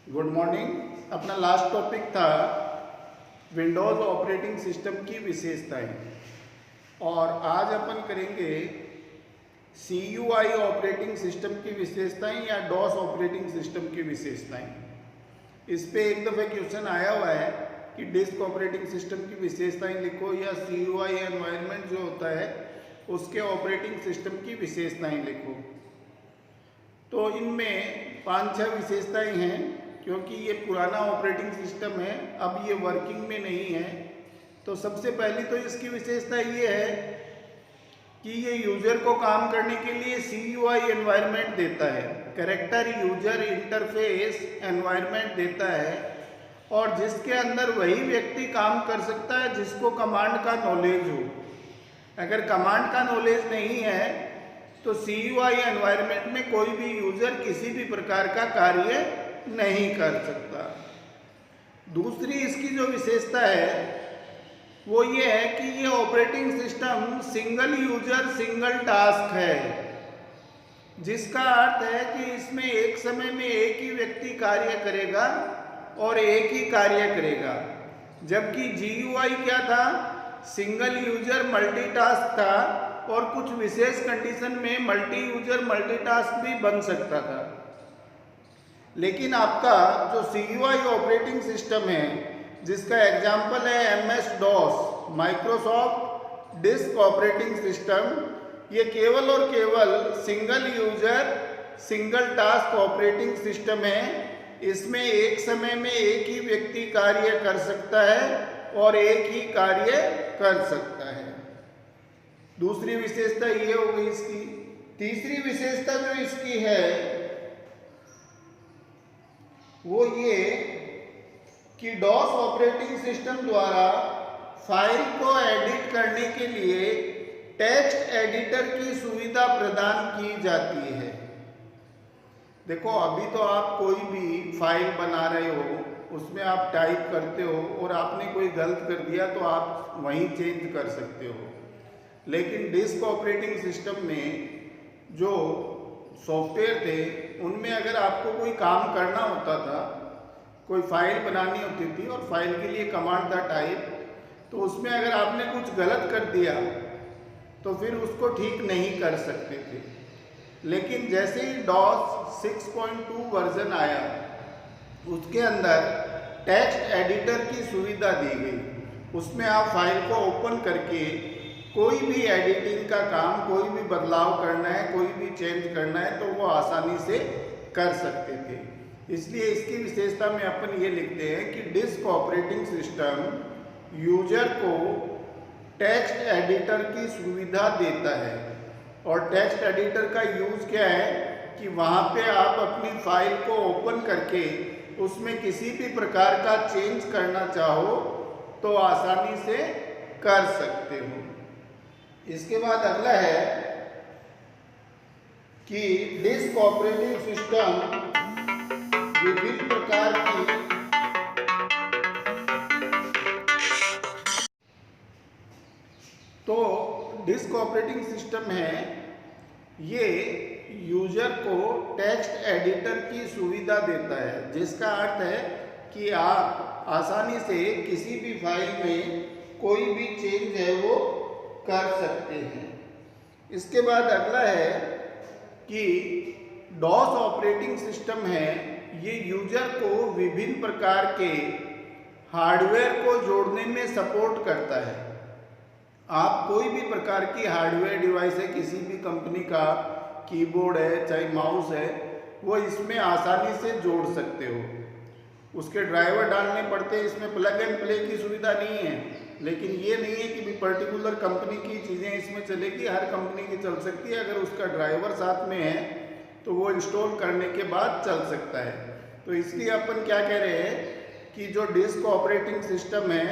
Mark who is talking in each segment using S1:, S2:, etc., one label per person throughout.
S1: Good morning. अपना last topic था Windows operating system की विशेषताएं और आज अपन करेंगे CUI ऑपरेटिंग सिस्टम की विशेषताएं या डॉस ऑपरेटिंग सिस्टम की विशेषताएं। इस पे एक दफ़े क्वेश्चन आया हुआ है कि डिस्क ऑपरेटिंग सिस्टम की विशेषताएं लिखो या CUI एनवायरनमेंट जो होता है उसके ऑपरेटिंग सिस्टम की विशेषताएं लिखो। तो इनमें 5-6 विशेषताएं हैं क्योंकि ये पुराना ऑपरेटिंग सिस्टम है, अब ये वर्किंग में नहीं है। तो सबसे पहली तो इसकी विशेषता ये है कि ये यूज़र को काम करने के लिए CUI एनवायरनमेंट देता है, कैरेक्टर यूजर इंटरफेस एनवायरनमेंट देता है, और जिसके अंदर वही व्यक्ति काम कर सकता है जिसको कमांड का नॉलेज हो। अगर कमांड का नॉलेज नहीं है तो CUI एनवायरनमेंट में कोई भी यूज़र किसी भी प्रकार का कार्य नहीं कर सकता। दूसरी इसकी जो विशेषता है वो ये है कि ये operating system single user single task है, जिसका अर्थ है कि इसमें एक समय में एक ही व्यक्ति कार्य करेगा और एक ही कार्य करेगा। जबकि GUI क्या था, सिंगल यूजर मल्टीटास्क था और कुछ विशेष कंडीशन में मल्टी यूजर मल्टीटास्क भी बन सकता था। लेकिन आपका जो CUI ऑपरेटिंग सिस्टम है जिसका एग्जाम्पल है MS DOS Microsoft disk operating system, ये केवल और केवल single user single task operating system है। इसमें एक समय में एक ही व्यक्ति कार्य कर सकता है और एक ही कार्य कर सकता है। दूसरी विशेषता ये हो गई इसकी। तीसरी विशेषता जो इसकी है वो ये कि DOS ऑपरेटिंग सिस्टम द्वारा फाइल को एडिट करने के लिए टेक्स्ट एडिटर की सुविधा प्रदान की जाती है। देखो, अभी तो आप कोई भी फाइल बना रहे हो, उसमें आप टाइप करते हो और आपने कोई गलत कर दिया तो आप वहीं चेंज कर सकते हो। लेकिन डिस्क ऑपरेटिंग सिस्टम में जो सॉफ्टवेयर थे उनमें अगर आपको कोई काम करना होता था, कोई फाइल बनानी होती थी और फाइल के लिए कमांड था टाइप, तो उसमें अगर आपने कुछ गलत कर दिया तो फिर उसको ठीक नहीं कर सकते थे। लेकिन जैसे ही DOS 6.2 वर्जन आया उसके अंदर टेक्स्ट एडिटर की सुविधा दी गई। उसमें आप फाइल को ओपन करके कोई भी एडिटिंग का काम, कोई भी बदलाव करना है, कोई भी चेंज करना है तो वो आसानी से कर सकते थे। इसलिए इसकी विशेषता में अपन ये लिखते हैं कि डिस्क ऑपरेटिंग सिस्टम यूजर को टेक्स्ट एडिटर की सुविधा देता है। और टेक्स्ट एडिटर का यूज़ क्या है कि वहाँ पे आप अपनी फाइल को ओपन करके उसमें किसी भी प्रकार का चेंज करना चाहो तो आसानी से कर सकते हो। इसके बाद अगला है कि डिस्क ऑपरेटिंग सिस्टम विभिन्न प्रकार की तो डिस्क ऑपरेटिंग सिस्टम है, ये यूजर को टेक्स्ट एडिटर की सुविधा देता है, जिसका अर्थ है कि आप आसानी से किसी भी फाइल में कोई भी चेंज है वो कर सकते हैं। इसके बाद अगला है कि DOS ऑपरेटिंग सिस्टम है, ये यूजर को विभिन्न प्रकार के हार्डवेयर को जोड़ने में सपोर्ट करता है। आप कोई भी प्रकार की हार्डवेयर डिवाइस है, किसी भी कंपनी का कीबोर्ड है चाहे माउस है, वो इसमें आसानी से जोड़ सकते हो। उसके ड्राइवर डालने पड़ते हैं, इसमें प्लग एंड प्ले की सुविधा नहीं है। लेकिन ये नहीं है कि भी पर्टिकुलर कंपनी की चीज़ें इसमें चलेगी, हर कंपनी की चल सकती है। अगर उसका ड्राइवर साथ में है तो वो इंस्टॉल करने के बाद चल सकता है। तो इसलिए अपन क्या कह रहे हैं कि जो डिस्क ऑपरेटिंग सिस्टम है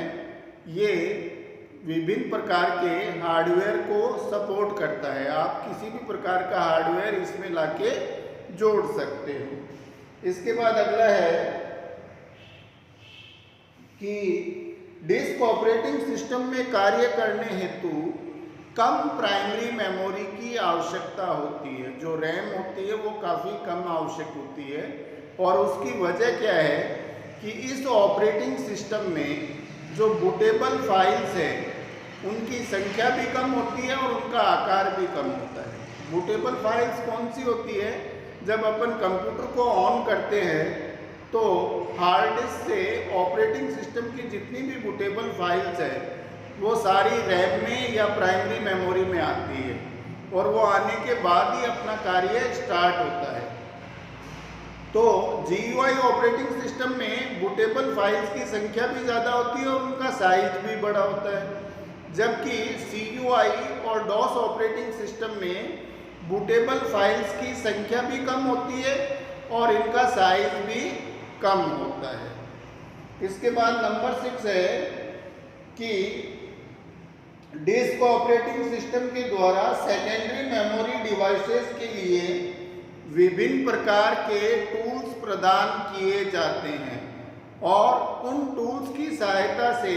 S1: ये विभिन्न प्रकार के हार्डवेयर को सपोर्ट करता है। आप किसी भी प्रकार का हार्डवेयर इसमें लाके जोड़ सकते हो। इसके बाद अगला है कि डिस्क ऑपरेटिंग सिस्टम में कार्य करने हेतु कम प्राइमरी मेमोरी की आवश्यकता होती है। जो रैम होती है वो काफ़ी कम आवश्यक होती है और उसकी वजह क्या है कि इस ऑपरेटिंग सिस्टम में जो बूटेबल फाइल्स है उनकी संख्या भी कम होती है और उनका आकार भी कम होता है। बूटेबल फाइल्स कौन सी होती है? जब अपन कंप्यूटर को ऑन करते हैं तो हार्ड डिस्क से ऑपरेटिंग सिस्टम की जितनी भी बूटेबल फाइल्स है वो सारी रैम में या प्राइमरी मेमोरी में आती है और वो आने के बाद ही अपना कार्य स्टार्ट होता है। तो GUI ऑपरेटिंग सिस्टम में बूटेबल फाइल्स की संख्या भी ज़्यादा होती है और उनका साइज भी बड़ा होता है, जबकि CUI और DOS ऑपरेटिंग सिस्टम में बूटेबल फाइल्स की संख्या भी कम होती है और इनका साइज भी कम होता है। इसके बाद नंबर 6 है कि डिस्क ऑपरेटिंग सिस्टम के द्वारा सेकेंडरी मेमोरी डिवाइसेस के लिए विभिन्न प्रकार के टूल्स प्रदान किए जाते हैं और उन टूल्स की सहायता से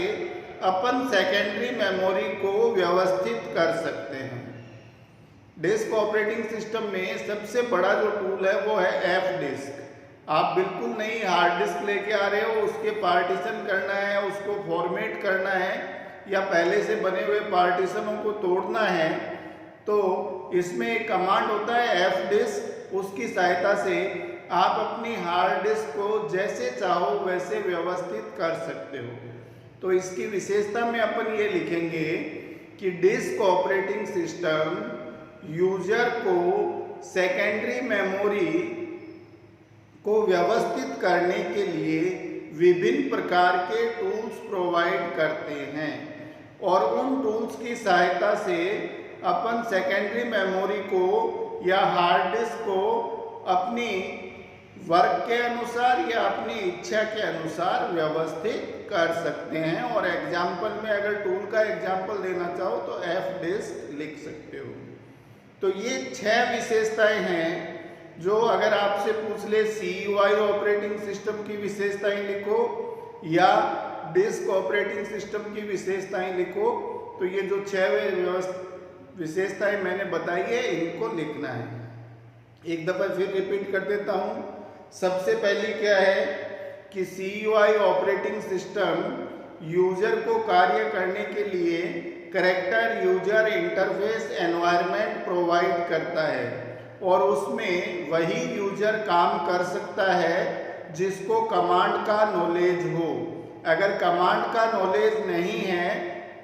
S1: अपन सेकेंडरी मेमोरी को व्यवस्थित कर सकते हैं। डिस्क ऑपरेटिंग सिस्टम में सबसे बड़ा जो टूल है वो है F डिस्क। आप बिल्कुल नई हार्ड डिस्क लेके आ रहे हो, उसके पार्टीशन करना है, उसको फॉर्मेट करना है या पहले से बने हुए पार्टीशनों को तोड़ना है, तो इसमें एक कमांड होता है F डिस्क। उसकी सहायता से आप अपनी हार्ड डिस्क को जैसे चाहो वैसे व्यवस्थित कर सकते हो। तो इसकी विशेषता में अपन ये लिखेंगे कि डिस्क ऑपरेटिंग सिस्टम यूजर को सेकेंडरी मेमोरी को व्यवस्थित करने के लिए विभिन्न प्रकार के टूल्स प्रोवाइड करते हैं और उन टूल्स की सहायता से अपन सेकेंडरी मेमोरी को या हार्ड डिस्क को अपनी वर्क के अनुसार या अपनी इच्छा के अनुसार व्यवस्थित कर सकते हैं। और एग्जाम्पल में अगर टूल का एग्जाम्पल देना चाहो तो F डिस्क लिख सकते हो। तो ये 6 विशेषताएं हैं जो अगर आपसे पूछ ले CUI ऑपरेटिंग सिस्टम की विशेषताएं लिखो या डिस्क ऑपरेटिंग सिस्टम की विशेषताएं लिखो, तो ये जो 6 विशेषताएं मैंने बताई है इनको लिखना है। एक दफ़ा फिर रिपीट कर देता हूँ। सबसे पहली क्या है कि CUI ऑपरेटिंग सिस्टम यूजर को कार्य करने के लिए character user interface environment provide करता है और उसमें वही यूजर काम कर सकता है जिसको कमांड का नॉलेज हो। अगर कमांड का नॉलेज नहीं है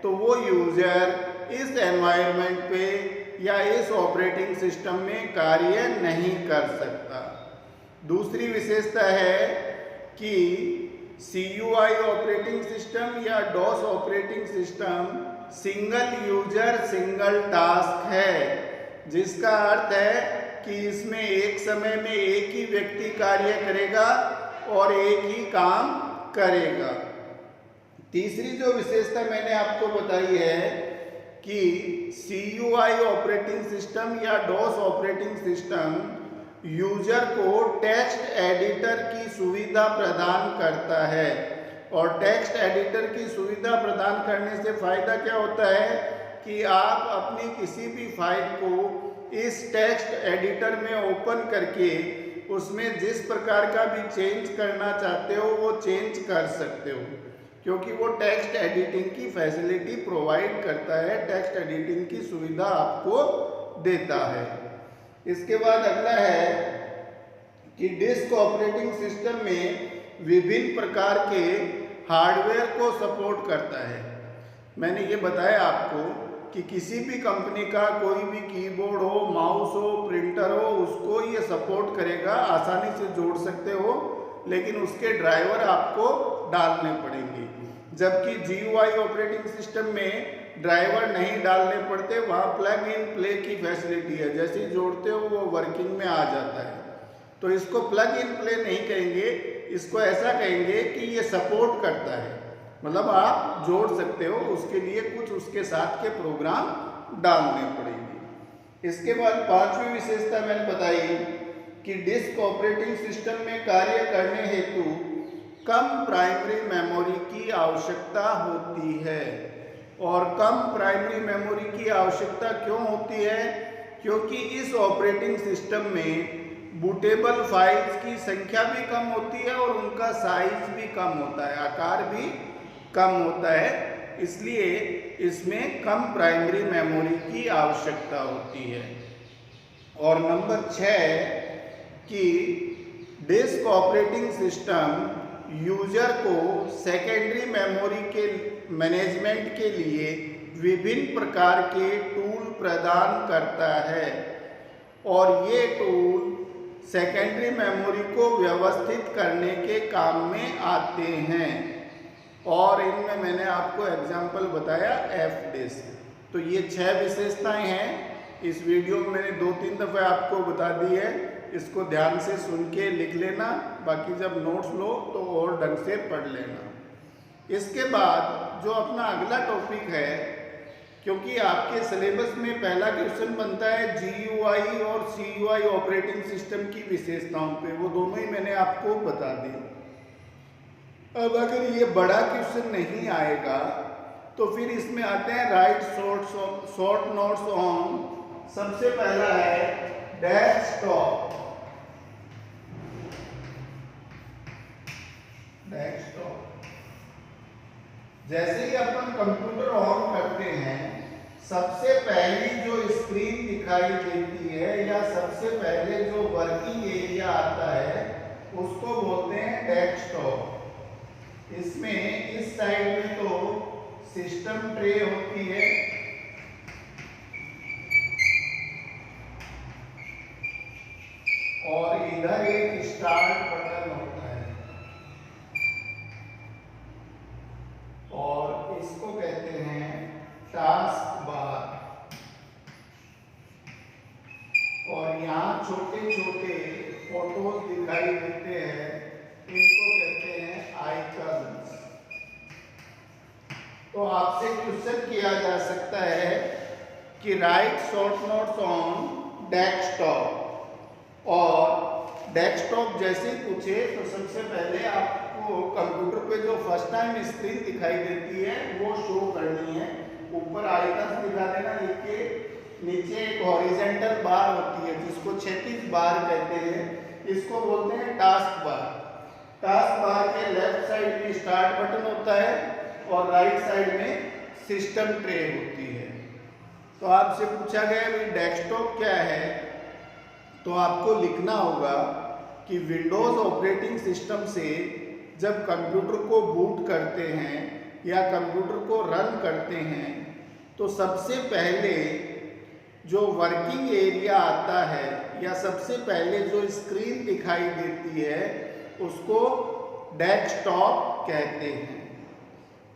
S1: तो वो यूजर इस एनवायरनमेंट पे या इस ऑपरेटिंग सिस्टम में कार्य नहीं कर सकता। दूसरी विशेषता है कि CUI ऑपरेटिंग सिस्टम या DOS operating system single user single task है, जिसका अर्थ है कि इसमें एक समय में एक ही व्यक्ति कार्य करेगा और एक ही काम करेगा। तीसरी जो विशेषता मैंने आपको बताई है कि CUI ऑपरेटिंग सिस्टम या DOS ऑपरेटिंग सिस्टम यूजर को टेक्स्ट एडिटर की सुविधा प्रदान करता है और टेक्स्ट एडिटर की सुविधा प्रदान करने से फ़ायदा क्या होता है कि आप अपनी किसी भी फाइल को इस टेक्स्ट एडिटर में ओपन करके उसमें जिस प्रकार का भी चेंज करना चाहते हो वो चेंज कर सकते हो, क्योंकि वो टेक्स्ट एडिटिंग की फैसिलिटी प्रोवाइड करता है, टेक्स्ट एडिटिंग की सुविधा आपको देता है। इसके बाद अगला है कि डिस्क ऑपरेटिंग सिस्टम में विभिन्न प्रकार के हार्डवेयर को सपोर्ट करता है। मैंने ये बताया आपको कि किसी भी कंपनी का कोई भी कीबोर्ड हो, माउस हो, प्रिंटर हो, उसको ये सपोर्ट करेगा, आसानी से जोड़ सकते हो, लेकिन उसके ड्राइवर आपको डालने पड़ेंगे। जबकि GUI ऑपरेटिंग सिस्टम में ड्राइवर नहीं डालने पड़ते, वहाँ प्लग इन प्ले की फैसिलिटी है, जैसे ही जोड़ते हो वो वर्किंग में आ जाता है। तो इसको प्लग इन प्ले नहीं कहेंगे, इसको ऐसा कहेंगे कि ये सपोर्ट करता है, मतलब आप जोड़ सकते हो, उसके लिए कुछ उसके साथ के प्रोग्राम डालने पड़ेंगे। इसके बाद 5वीं विशेषता मैंने बताई कि डिस्क ऑपरेटिंग सिस्टम में कार्य करने हेतु कम प्राइमरी मेमोरी की आवश्यकता होती है। और कम प्राइमरी मेमोरी की आवश्यकता क्यों होती है? क्योंकि इस ऑपरेटिंग सिस्टम में बूटेबल फाइल्स की संख्या भी कम होती है और उनका साइज भी कम होता है, आकार भी कम होता है, इसलिए इसमें कम प्राइमरी मेमोरी की आवश्यकता होती है। और नंबर 6 कि डिस्क ऑपरेटिंग सिस्टम यूजर को सेकेंडरी मेमोरी के मैनेजमेंट के लिए विभिन्न प्रकार के टूल प्रदान करता है और ये टूल सेकेंडरी मेमोरी को व्यवस्थित करने के काम में आते हैं। और इनमें मैंने आपको एग्जाम्पल बताया एफ डिस्क। तो ये 6 विशेषताएं हैं। इस वीडियो में मैंने 2-3 दफ़े आपको बता दी है, इसको ध्यान से सुन के लिख लेना, बाकी जब नोट्स लो तो और ढंग से पढ़ लेना। इसके बाद जो अपना अगला टॉपिक है, क्योंकि आपके सिलेबस में पहला क्वेश्चन बनता है GUI और CUI ऑपरेटिंग सिस्टम की विशेषताओं पे, वो दोनों ही मैंने आपको बता दी। अब अगर ये बड़ा क्वेश्चन नहीं आएगा तो फिर इसमें आते हैं राइट शॉर्ट नोट्स ऑन। सबसे पहला है डेस्कटॉप। जैसे ही अपन कंप्यूटर ऑन करते हैं, सबसे पहली जो स्क्रीन दिखाई देती है या सबसे पहले जो वर्किंग एरिया आता है उसको बोलते हैं डेस्कटॉप। इसमें इस साइड में तो सिस्टम ट्रे होती है और इधर एक स्टार्ट बटन होता है और इसको कहते हैं टास्क बार। और यहाँ छोटे छोटे फोटोज दिखाई देते हैं, इनको कहते हैं आइकन्स। तो आपसे क्वेश्चन किया जा सकता है कि right short notes on desktop, और डेस्कटॉप जैसे ही पूछे तो सबसे पहले आपको कंप्यूटर पे जो फर्स्ट टाइम स्क्रीन दिखाई देती है वो शो करनी है। ऊपर आइकन्स दिखा देना लिख के, नीचे एक हॉरिजेंटल बार होती है जिसको क्षैतिज बार कहते हैं, इसको बोलते हैं टास्क बार। टास्क बार के लेफ्ट साइड में स्टार्ट बटन होता है और राइट साइड में सिस्टम ट्रे होती है। तो आपसे पूछा गया कि डेस्कटॉप क्या है, तो आपको लिखना होगा कि विंडोज़ ऑपरेटिंग सिस्टम से जब कंप्यूटर को बूट करते हैं या कंप्यूटर को रन करते हैं तो सबसे पहले जो वर्किंग एरिया आता है या सबसे पहले जो स्क्रीन दिखाई देती है उसको डेस्कटॉप कहते हैं।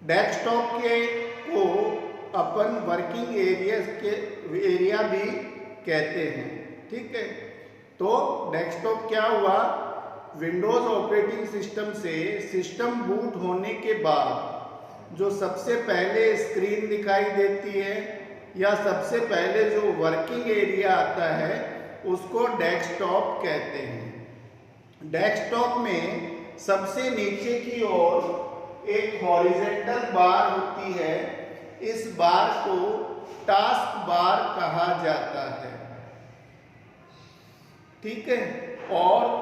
S1: डेस्कटॉप को अपन वर्किंग एरिया भी कहते हैं, ठीक है। तो डेस्कटॉप क्या हुआ, विंडोज़ ऑपरेटिंग सिस्टम से सिस्टम बूट होने के बाद जो सबसे पहले स्क्रीन दिखाई देती है या सबसे पहले जो वर्किंग एरिया आता है उसको डेस्कटॉप कहते हैं। डेस्कटॉप में सबसे नीचे की ओर एक हॉरिजेंटल बार होती है, इस बार को टास्क बार कहा जाता है, ठीक है। और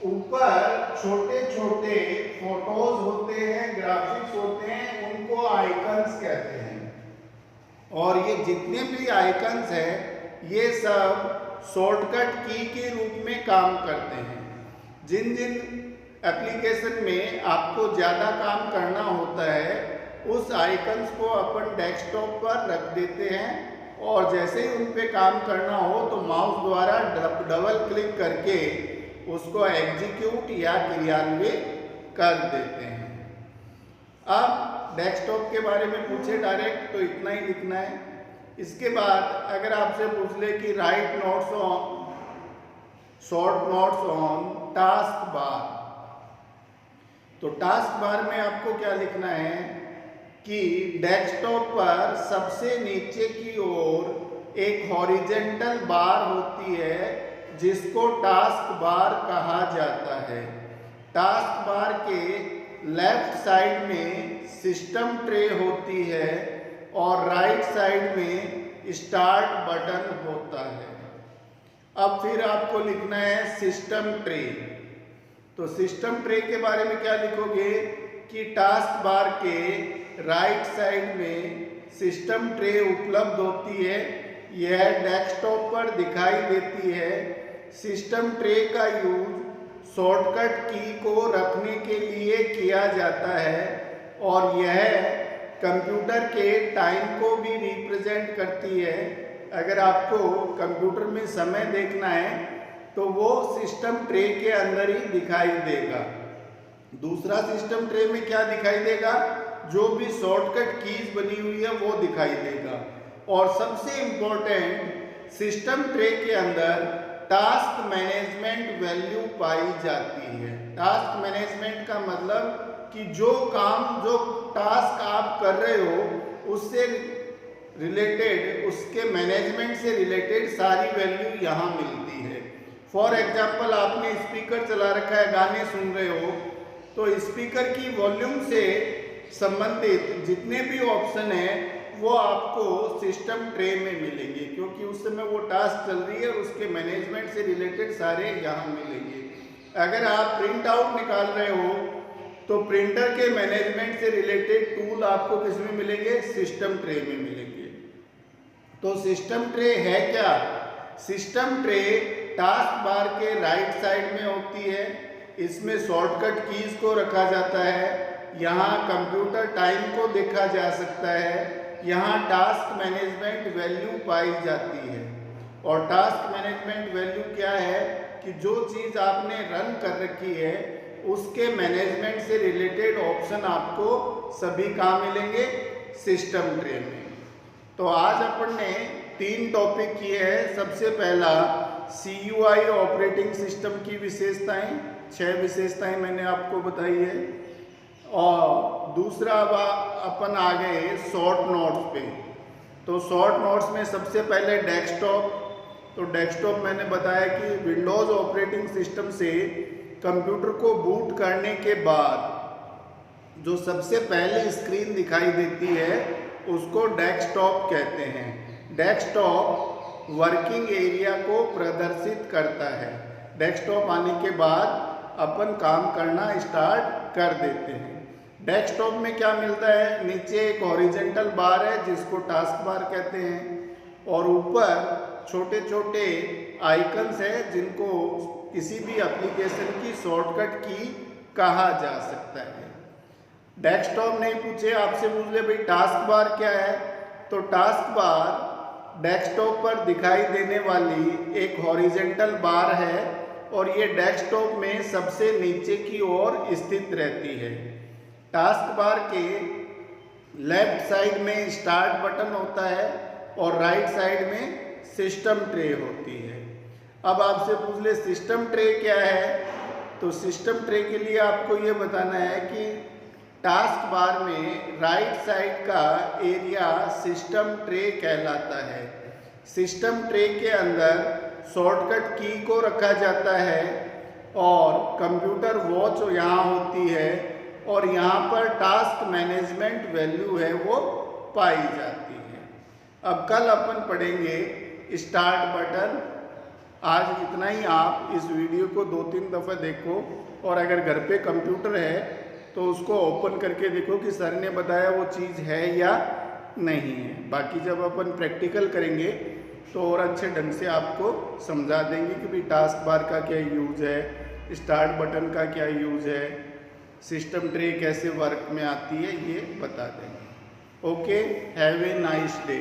S1: ऊपर छोटे छोटे फोटोज होते हैं, ग्राफिक्स होते हैं, उनको आइकन्स कहते हैं। और ये जितने भी आइकन्स हैं ये सब शॉर्टकट की के रूप में काम करते हैं। जिन जिन एप्लीकेशन में आपको ज़्यादा काम करना होता है उस आइकन्स को अपन डेस्कटॉप पर रख देते हैं और जैसे ही उन पे काम करना हो तो माउस द्वारा डबल क्लिक करके उसको एग्जीक्यूट या क्रियान्वित कर देते हैं। अब डेस्कटॉप के बारे में पूछे डायरेक्ट तो इतना ही लिखना है। इसके बाद अगर आपसे पूछ ले कि right notes on short notes on task bar, तो टास्क बार में आपको क्या लिखना है कि डेस्कटॉप पर सबसे नीचे की ओर एक हॉरिजेंटल बार होती है जिसको टास्क बार कहा जाता है। टास्क बार के लेफ्ट साइड में सिस्टम ट्रे होती है और राइट साइड में स्टार्ट बटन होता है। अब फिर आपको लिखना है सिस्टम ट्रे। तो सिस्टम ट्रे के बारे में क्या लिखोगे कि टास्क बार के राइट साइड में सिस्टम ट्रे उपलब्ध होती है। यह डेस्कटॉप पर दिखाई देती है। सिस्टम ट्रे का यूज शॉर्टकट की को रखने के लिए किया जाता है और यह कंप्यूटर के टाइम को भी रिप्रेजेंट करती है। अगर आपको कंप्यूटर में समय देखना है तो वो सिस्टम ट्रे के अंदर ही दिखाई देगा। दूसरा सिस्टम ट्रे में क्या दिखाई देगा, जो भी शॉर्टकट कीज बनी हुई है वो दिखाई देगा। और सबसे इम्पोर्टेंट, सिस्टम ट्रे के अंदर टास्क मैनेजमेंट वैल्यू पाई जाती है। टास्क मैनेजमेंट का मतलब कि जो टास्क आप कर रहे हो उससे रिलेटेड, उसके मैनेजमेंट से रिलेटेड सारी वैल्यू यहाँ मिलती है। फॉर एग्जाम्पल, आपने स्पीकर चला रखा है, गाने सुन रहे हो, तो स्पीकर की वॉल्यूम से संबंधित जितने भी ऑप्शन हैं वो आपको सिस्टम ट्रे में मिलेंगे, क्योंकि उस समय वो टास्क चल रही है और उसके मैनेजमेंट से रिलेटेड सारे यहाँ मिलेंगे। अगर आप प्रिंट आउट निकाल रहे हो तो प्रिंटर के मैनेजमेंट से रिलेटेड टूल आपको किस में मिलेंगे, सिस्टम ट्रे में मिलेंगे। तो सिस्टम ट्रे है क्या? सिस्टम ट्रे टास्क बार के राइट साइड में होती है। इसमें शॉर्टकट कीज को रखा जाता है। यहाँ कंप्यूटर टाइम को देखा जा सकता है। यहाँ टास्क मैनेजमेंट वैल्यू पाई जाती है। और टास्क मैनेजमेंट वैल्यू क्या है कि जो चीज़ आपने रन कर रखी है उसके मैनेजमेंट से रिलेटेड ऑप्शन आपको सभी कहाँ मिलेंगे, सिस्टम ट्रे में। तो आज अपन ने 3 टॉपिक किए हैं। सबसे पहला CUI ऑपरेटिंग सिस्टम की विशेषताएं, 6 विशेषताएं मैंने आपको बताई है। और दूसरा अपन आ गए शॉर्ट नोट्स पे। तो शॉर्ट नोट्स में सबसे पहले डेस्कटॉप। तो डेस्कटॉप मैंने बताया कि विंडोज़ ऑपरेटिंग सिस्टम से कंप्यूटर को बूट करने के बाद जो सबसे पहले स्क्रीन दिखाई देती है उसको डेस्कटॉप कहते हैं। डेस्कटॉप वर्किंग एरिया को प्रदर्शित करता है। डेस्कटॉप आने के बाद अपन काम करना स्टार्ट कर देते हैं। डेस्कटॉप में क्या मिलता है, नीचे एक हॉरिजेंटल बार है जिसको टास्क बार कहते हैं और ऊपर छोटे छोटे आइकन्स है जिनको किसी भी एप्लीकेशन की शॉर्टकट की कहा जा सकता है। डेस्कटॉप नहीं पूछे, आपसे पूछ ले भाई टास्क बार क्या है, तो टास्क बार डेस्कटॉप पर दिखाई देने वाली एक हॉरिजेंटल बार है और ये डेस्कटॉप में सबसे नीचे की ओर स्थित रहती है। टास्क बार के लेफ्ट साइड में स्टार्ट बटन होता है और राइट साइड में सिस्टम ट्रे होती है। अब आपसे पूछ ले सिस्टम ट्रे क्या है, तो सिस्टम ट्रे के लिए आपको ये बताना है कि टास्क बार में राइट साइड का एरिया सिस्टम ट्रे कहलाता है। सिस्टम ट्रे के अंदर शॉर्टकट की को रखा जाता है और कंप्यूटर वॉच यहाँ होती है और यहाँ पर टास्क मैनेजमेंट वैल्यू है वो पाई जाती है। अब कल अपन पढ़ेंगे स्टार्ट बटन। आज इतना ही। आप इस वीडियो को 2-3 दफ़ा देखो और अगर घर पे कंप्यूटर है तो उसको ओपन करके देखो कि सर ने बताया वो चीज़ है या नहीं है। बाकी जब अपन प्रैक्टिकल करेंगे तो और अच्छे ढंग से आपको समझा देंगे कि भाई टास्क बार का क्या यूज़ है, स्टार्ट बटन का क्या यूज़ है, सिस्टम ट्रे कैसे वर्क में आती है, ये बता देंगे। Okay, have a nice day.